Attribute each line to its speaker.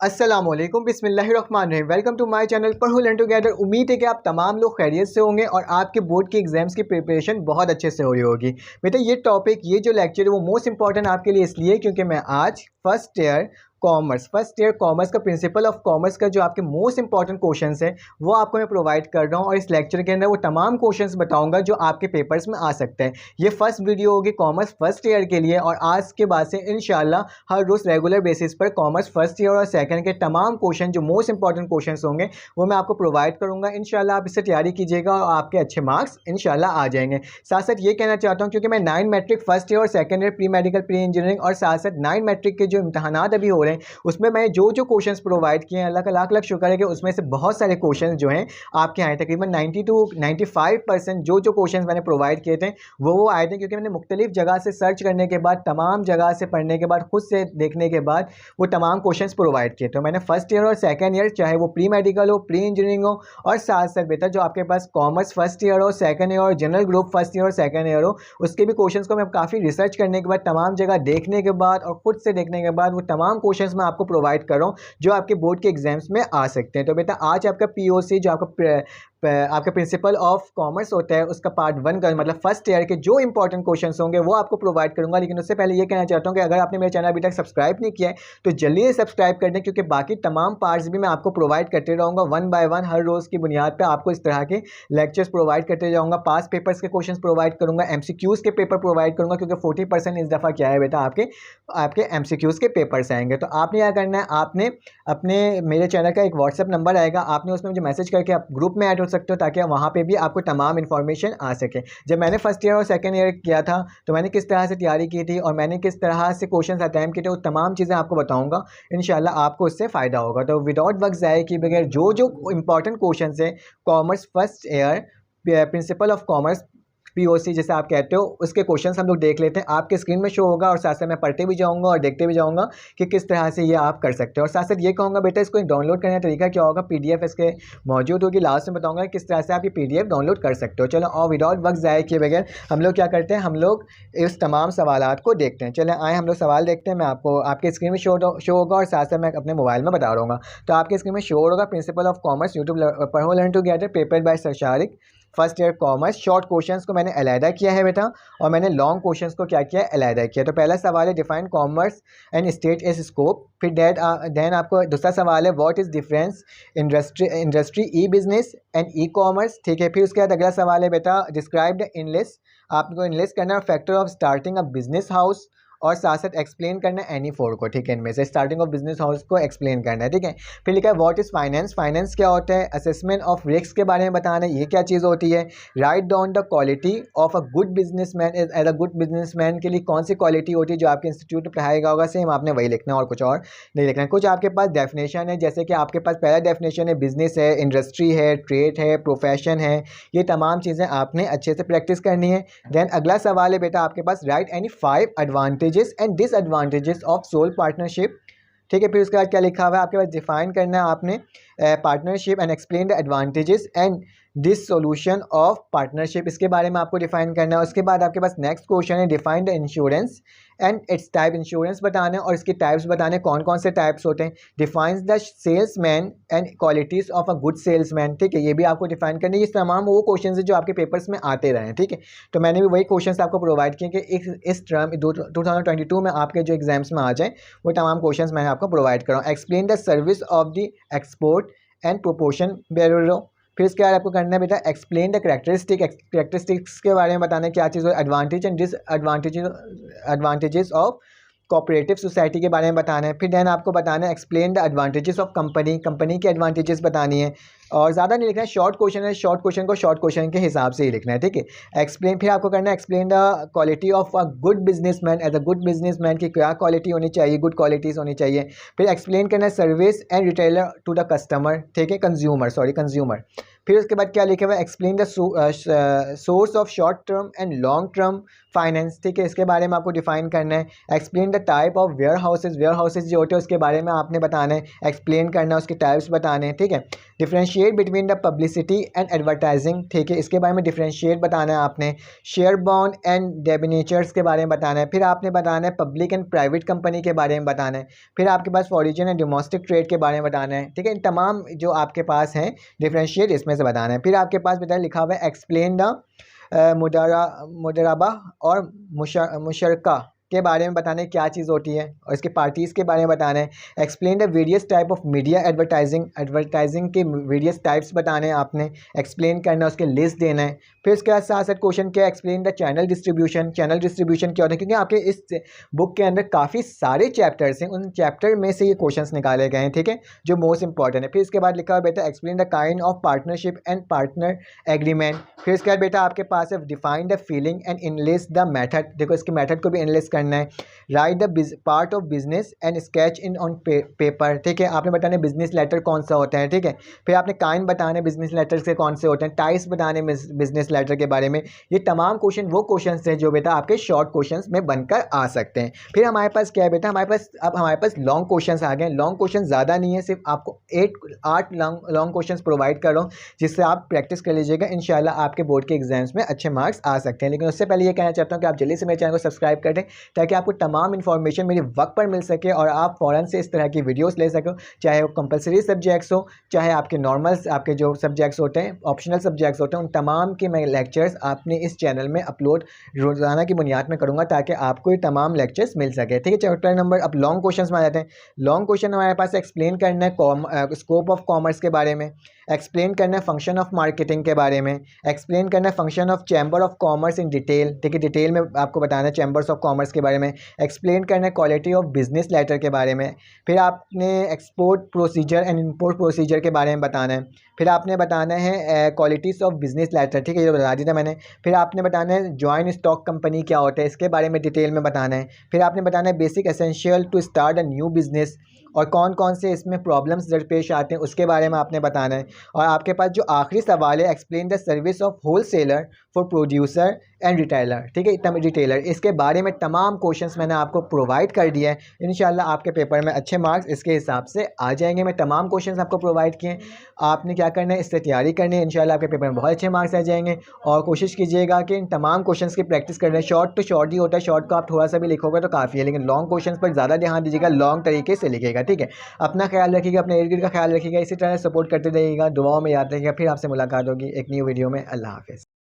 Speaker 1: अस्सलामुअलैकुम बिस्मिल्लाहिर्रहमानिर्रहीम। Welcome to my channel पढ़ो लर्न टुगेदर। उम्मीद है कि आप तमाम लोग खैरियत से होंगे और आपके बोर्ड के एग्जाम्स की प्रिपरेशन बहुत अच्छे से हो रही होगी। बेटा ये टॉपिक, ये जो लेक्चर है वो मोस्ट इंपॉर्टेंट आपके लिए इसलिए क्योंकि मैं आज फर्स्ट ईयर कॉमर्स का प्रिंसिपल ऑफ कॉमर्स का जो आपके मोस्ट इंपॉर्टेंट क्वेश्चंस है वो आपको मैं प्रोवाइड कर रहा हूँ और इस लेक्चर के अंदर वो तमाम क्वेश्चंस बताऊंगा जो आपके पेपर्स में आ सकते हैं। ये फर्स्ट वीडियो होगी कॉमर्स फर्स्ट ईयर के लिए और आज के बाद से इंशाल्लाह हर रोज़ रेगुलर बेसिस पर कॉमर्स फर्स्ट ईयर और सेकंड के तमाम क्वेश्चन जो मोस्ट इंपॉर्टेंट क्वेश्चन होंगे वो मैं आपको प्रोवाइड करूंगा। इंशाल्लाह आप इससे तैयारी कीजिएगा और आपके अच्छे मार्क्स इंशाल्लाह आ जाएंगे। साथ साथ ये कहना चाहता हूँ क्योंकि मैं 9 मैट्रिक फर्स्ट ईयर और second year pre medical pre engineering और साथ साथ 9 मैट्रिक के जो इम्तहानात अभी हो रहे हैं उसमें मैं जो जो क्वेश्चंस प्रोवाइड किए हैं अल्लाह का लाख लाख शुक्र है कि उसमें से बहुत सारे क्वेश्चंस जो हैं आपके आए। तकरीबन 90 to 95% जो जो क्वेश्चंस मैंने प्रोवाइड किए थे वो आए थे क्योंकि मैंने मुख्तलिफ जगह से सर्च करने के बाद, तमाम जगह से पढ़ने के बाद, खुद से देखने के बाद वो तमाम क्वेश्चंस प्रोवाइड किए। तो मैंने फर्स्ट ईयर और सेकंड ईयर चाहे वो प्री मेडिकल हो, प्री इंजीनियरिंग हो और साथ साथ बेटा जो आपके पास कॉमर्स फर्स्ट ईयर हो, सेकंड ईयर और जनरल ग्रुप फर्स्ट ईयर और सेकंड ईयर हो, उसके भी क्वेश्चंस को मैं काफ़ी रिसर्च करने के बाद, तमाम जगह देखने के बाद और खुद से देखने के बाद वो तमाम क्वेश्चंस मैं आपको प्रोवाइड कर रहा हूँ जो आपके बोर्ड के एग्जाम्स में आ सकते हैं। तो बेटा आज आपका पीओसी जो आपका प्रिंसिपल ऑफ कॉमर्स होता है उसका पार्ट 1 का मतलब फर्स्ट ईयर के जो इंपॉर्टेंट क्वेश्चंस होंगे वो आपको प्रोवाइड करूंगा। लेकिन उससे पहले ये कहना चाहता हूँ कि अगर आपने मेरे चैनल अभी तक सब्सक्राइब नहीं किया है तो जल्दी से सब्सक्राइब कर दें क्योंकि बाकी तमाम पार्ट्स भी मैं आपको प्रोवाइड करते रहूँगा वन बाय वन। हर रोज़ की बुनियाद पर आपको इस तरह के लेक्चर्स प्रोवाइड करते जाऊँगा। पास पेपर्स के क्वेश्चन प्रोवाइड करूँगा, MCQs के पेपर प्रोवाइड करूँगा क्योंकि 40% इस दफ़ा क्या है बेटा आपके MCQs के पेपर्स आएंगे। तो आपने क्या करना है, आपने अपने मेरे चैनल का एक व्हाट्सएप नंबर आएगा, आपने उसमें मुझे मैसेज करके आप ग्रुप में ऐड हो सकते हो ताकि वहाँ पे भी आपको तमाम इन्फॉर्मेशन आ सके। जब मैंने फर्स्ट ईयर और सेकंड ईयर किया था तो मैंने किस तरह से तैयारी की थी और मैंने किस तरह से क्वेश्चन अटैम्प्ट किए थे वो तमाम चीज़ें आपको बताऊँगा। इंशाल्लाह आपको उससे फ़ायदा होगा। तो विदाउट वक्त ज़ाया किए बगैर जो जो इंपॉर्टेंट क्वेश्चन है commerce first year principal of commerce POC जैसे आप कहते हो उसके क्वेश्चंस हम लोग देख लेते हैं। आपके स्क्रीन में शो होगा और साथ साथ मैं पढ़ते भी जाऊंगा और देखते भी जाऊंगा कि किस तरह से ये आप कर सकते हो। और साथ साथ ये कहूँगा बेटा इसको डाउनलोड करने का तरीका क्या होगा, PDF इसके मौजूद होगी, लास्ट में बताऊंगा किस तरह से आप ये PDF डाउनलोड कर सकते हो। चलो और विदाउट वक्त ज़ाया किए बगैर हम लोग क्या करते हैं, हम लोग इस तमाम सवालात को देखते हैं। चले आए हम लोग सवाल देखते हैं। मैं आपको आपके स्क्रीन में शो होगा और साथ साथ मैं अपने मोबाइल में बता दूँगा। तो आपके स्क्रीन में शो होगा प्रिंसिपल ऑफ कॉमर्स यूट्यूब पढ़ो learn together paper by sir Shariq first year commerce. Short questions को मैंने अलहदा किया है बेटा और मैंने लॉन्ग क्वेश्चंस को क्या किया है, अलहदा किया। तो पहला सवाल है define commerce and state as scope. फिर देन आपको दूसरा सवाल है what is difference industry e business and e commerce. ठीक है, फिर उसके बाद अगला सवाल है बेटा डिस्क्राइब द इनलेस, आपको इनलेस करना है factor of starting a business house और साथ साथ एक्सप्लेन करना है एनी फोर को। ठीक है, इनमें से स्टार्टिंग ऑफ बिजनेस हाउस को एक्सप्लेन करना है। ठीक है, फिर लिखा है व्हाट इज़ फाइनेंस, फाइनेंस क्या होता है, असेसमेंट ऑफ रिस्क के बारे में बताना है ये क्या चीज़ होती है। Write down the quality of a good businessman, as a good businessman के लिए कौन सी क्वालिटी होती है जो आपके इंस्टीट्यूट में पढ़ाएगा होगा, सेम आपने वही लिखना है और कुछ और नहीं लिखना है। कुछ आपके पास डेफिनेशन है जैसे कि आपके पास पहला डेफिनेशन है बिजनेस है, इंडस्ट्री है, ट्रेड है, प्रोफेशन है, ये तमाम चीज़ें आपने अच्छे से प्रैक्टिस करनी है। देन अगला सवाल है बेटा आपके पास write any 5 advantages and disadvantages of sole partnership. ठीक है, फिर उसके बाद क्या लिखा हुआ है आपके पास डिफाइन करना है आपने partnership and explain the advantages and this solution of partnership, इसके बारे में आपको डिफाइन करना है। उसके बाद आपके पास नेक्स्ट क्वेश्चन है define the insurance and it's type, insurance बताने और इसके टाइप्स बताने कौन कौन से टाइप्स होते हैं। Defines the salesman and qualities of a good salesman. ठीक है, ये भी आपको डिफाइन करनी है। ये तमाम वो क्वेश्चन है जो आपके पेपर्स में आते रहे हैं। ठीक है, तो मैंने भी वही क्वेश्चन आपको प्रोवाइड किए कि इस टर्म 2022 में आपके जो एग्जाम्स में आ जाए वो तमाम क्वेश्चन मैंने आपको प्रोवाइड कराऊँ। Explain the service of the export and proportion bureau. फिर इसके बाद आपको करना है बेटा एक्सप्लेन द कैरेक्टरिस्टिक्स के बारे में बताना है क्या चीज़ हो। Advantage and advantages of cooperative society के बारे में बताना है। फिर देन आपको बताना है explain the advantages of company के एडवांटेजेस बतानी है और ज़्यादा नहीं लिखना है। शॉर्ट क्वेश्चन है, शॉर्ट क्वेश्चन को शॉर्ट क्वेश्चन के हिसाब से ही लिखना है। ठीक है, एक्सप्लेन फिर आपको करना है explain the quality of a good businessman, as a good businessman की क्या क्वालिटी होनी चाहिए, गुड क्वालिटीज़ होनी चाहिए। फिर एक्सप्लेन करना है service and retailer to the customer. ठीक है, कंज्यूमर। फिर उसके बाद क्या लिखा हुआ है, explain the source of short term and long term finance, ठीक है, इसके बारे में आपको डिफाइन करना है। Explain the type of warehouses जो होते हैं उसके बारे में आपने बताना है, एक्सप्लेन करना है, उसके टाइप्स बताने हैं, ठीक है। Differentiate between the publicity and advertising, ठीक है, इसके बारे में डिफ्रेंशिएट बताना है आपने। शेयर बॉन्ड एंड डेबिनेचर्स के बारे में बताना है। फिर आपने बताना है पब्लिक एंड प्राइवेट कंपनी के बारे में बताना है। फिर आपके पास फॉरेन एंड डोमेस्टिक ट्रेड के बारे में बताना है, ठीक है। इन तमाम जो आपके पास हैं डिफ्रेंशिएट इसमें से बताना है। फिर आपके पास बताया लिखा हुआ है एक्सप्लेन द मुदराबा और मुशरका के बारे में बताना है क्या चीज़ होती है, और इसके पार्टीज़ के बारे में बताना है। Explain the various type of media advertising के वेरियस टाइप्स बताने हैं आपने, एक्सप्लेन करना है, उसके लिस्ट देना है। फिर उसके बाद साथ साथ क्वेश्चन क्या, एक्सप्लेन द चैनल डिस्ट्रीब्यूशन क्या होता है, क्योंकि आपके इस बुक के अंदर काफ़ी सारे चैप्टर्स हैं, उन चैप्टर में से ये क्वेश्चन निकाले गए हैं, ठीक है, जो मोस्ट इंपॉर्टेंट है। फिर इसके बाद लिखा हुआ बेटा explain the kind of partnership and partner agreement. फिर इसके बाद बेटा आपके पास है define the feeling and analysis the method, देखो इसके मेथड को भी एनालिसिस करना है। Right the part of business and sketch in on paper, ठीक है, आपने बताना है बिजनेस लेटर कौन सा होता है, ठीक है। फिर आपने काइंड बताना है बिजनेस लेटर से कौन से होते हैं, टाइप्स बताने बिजनेस लेटर के बारे में। ये तमाम क्वेश्चन वो क्वेश्चन हैं जो बेटा आपके शॉर्ट क्वेश्चन में बनकर आ सकते हैं। फिर हमारे पास क्या है बेटा, हमारे पास लॉन्ग क्वेश्चन आ गए। लॉन्ग क्वेश्चन ज़्यादा नहीं है, सिर्फ आपको 8 लॉन्ग क्वेश्चन प्रोवाइड कर रहा हूँ, जिससे आप प्रैक्टिस कर लीजिएगा। इंशाल्लाह आपके बोर्ड के एग्जाम्स में अच्छे मार्क्स आ सकते हैं। लेकिन उससे पहले ये कहना चाहता हूँ कि आप जल्दी से मेरे चैनल को सब्सक्राइब कर दें, ताकि आपको तमाम इन्फॉर्मेशन मेरे वक्त पर मिल सके और आप फ़ौरन से इस तरह की वीडियोस ले सको, चाहे वो कंपलसरी सब्जेक्ट्स हो, चाहे आपके नॉर्मल आपके जो सब्जेक्ट्स होते हैं, ऑप्शनल सब्जेक्ट्स होते हैं, उन तमाम के मैं लेक्चर्स अपने इस चैनल में अपलोड रोज़ाना की बुनियाद में करूँगा, ताकि आपको ये तमाम लेक्चर्स मिल सके, ठीक है। चैप्टर नंबर अब लॉन्ग क्वेश्चन में आ जाते हैं। लॉन्ग क्वेश्चन हमारे पास एक्सप्लेन करना है स्कोप ऑफ कॉमर्स के बारे में, एक्सप्लेन करना है फंक्शन ऑफ मार्केटिंग के बारे में, एक्सप्लेन करना है function of chamber of commerce in detail, ठीक है, डिटेल में आपको बताना है चैम्बर्स ऑफ कॉमर्स के बारे में। एक्सप्लेन करना है क्वालिटी ऑफ बिजनेस लेटर के बारे में। फिर आपने export procedure and import procedure के बारे में बताना है। फिर आपने बताना है क्वालिटीज़ ऑफ बिजनेस लेटर, ठीक है, ये बता दिया था मैंने। फिर आपने बताना है जॉइंट स्टॉक कंपनी क्या होता है, इसके बारे में डिटेल में बताना है। फिर आपने बताना है basic essential to start a new business, और कौन कौन से इसमें प्रॉब्लम्स दरपेश आते हैं उसके बारे में आपने बताना है। और आपके पास जो आखिरी सवाल है, explain the service of wholesaler for producer and retailer, ठीक है, रिटेलर, इसके बारे में तमाम क्वेश्चंस मैंने आपको प्रोवाइड कर दिया है। इंशाल्लाह आपके पेपर में अच्छे मार्क्स इसके हिसाब से आ जाएंगे। मैं तमाम क्वेश्चंस आपको प्रोवाइड किए, आपने क्या करना है, इससे तैयारी करनी है। इंशाल्लाह आपके पेपर में बहुत अच्छे मार्क्स आ जाएंगे। और कोशिश कीजिएगा कि इन तमाम क्वेश्चंस की प्रैक्टिस करना है। शॉर्ट तो शॉर्ट ही होता है, शॉर्ट को आप थोड़ा सा भी लिखोगे तो काफ़ी है, लेकिन लॉन्ग क्वेश्चन पर ज़्यादा ध्यान दीजिएगा, लॉन्ग तरीके से लिखिएगा, ठीक है। अपना ख्याल रखिएगा, अपने इर्द गिर्द का ख्याल रखिएगा, इसी तरह सपोर्ट करते रहिएगा, दुआओं में याद रखिएगा। फिर आपसे मुलाकात होगी एक न्यू वीडियो में। अल्लाह हाफ़िज़।